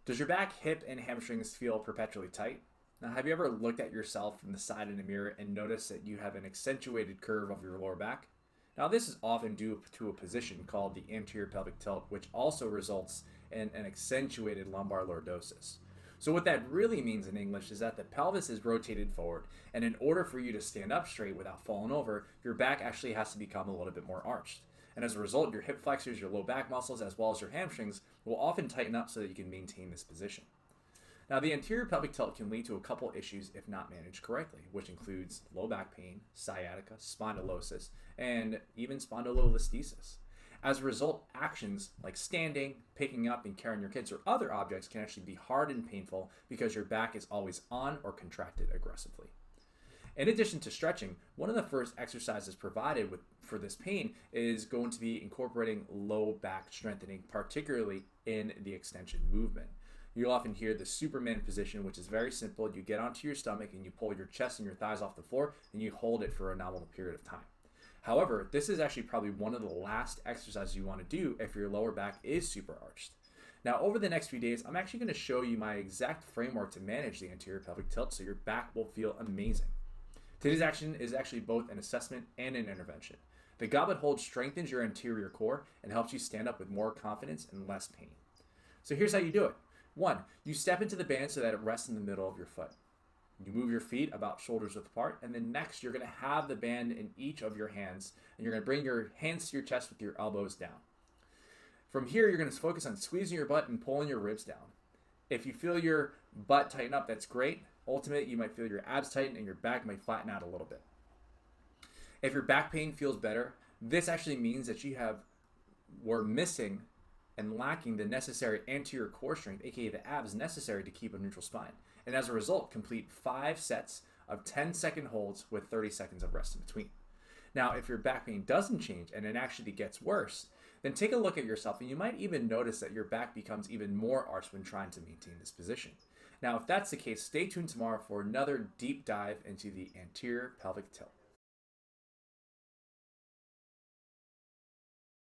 Does your back, hip, and hamstrings feel perpetually tight? Now, have you ever looked at yourself from the side in a mirror and noticed that you have an accentuated curve of your lower back? Now, this is often due to a position called the anterior pelvic tilt, which also results in an accentuated lumbar lordosis. So, what that really means in English is that the pelvis is rotated forward, and in order for you to stand up straight without falling over, your back actually has to become a little bit more arched. And as a result, your hip flexors, your low back muscles, as well as your hamstrings will often tighten up so that you can maintain this position. Now, the anterior pelvic tilt can lead to a couple issues if not managed correctly, which includes low back pain, sciatica, spondylosis, and even spondylolisthesis. As a result, actions like standing, picking up, and carrying your kids or other objects can actually be hard and painful because your back is always on or contracted aggressively. In addition to stretching, one of the first exercises provided for this pain is going to be incorporating low back strengthening, particularly in the extension movement. You'll often hear the Superman position, which is very simple. You get onto your stomach and you pull your chest and your thighs off the floor and you hold it for a nominal period of time. However, this is actually probably one of the last exercises you want to do if your lower back is super arched. Now, over the next few days, I'm actually going to show you my exact framework to manage the anterior pelvic tilt so your back will feel amazing. Today's action is actually both an assessment and an intervention. The goblet hold strengthens your anterior core and helps you stand up with more confidence and less pain. So here's how you do it. 1. You step into the band so that it rests in the middle of your foot. You move your feet about shoulders width apart, and then next you're going to have the band in each of your hands, and you're going to bring your hands to your chest with your elbows down. From here, you're going to focus on squeezing your butt and pulling your ribs down. If you feel your butt tighten up, that's great. Ultimately, you might feel your abs tighten and your back might flatten out a little bit. If your back pain feels better, this actually means that were missing and lacking the necessary anterior core strength, aka the abs necessary to keep a neutral spine. And as a result, complete 5 sets of 10-second holds with 30 seconds of rest in between. Now, if your back pain doesn't change and it actually gets worse, then take a look at yourself and you might even notice that your back becomes even more arched when trying to maintain this position. Now, if that's the case, stay tuned tomorrow for another deep dive into the anterior pelvic tilt.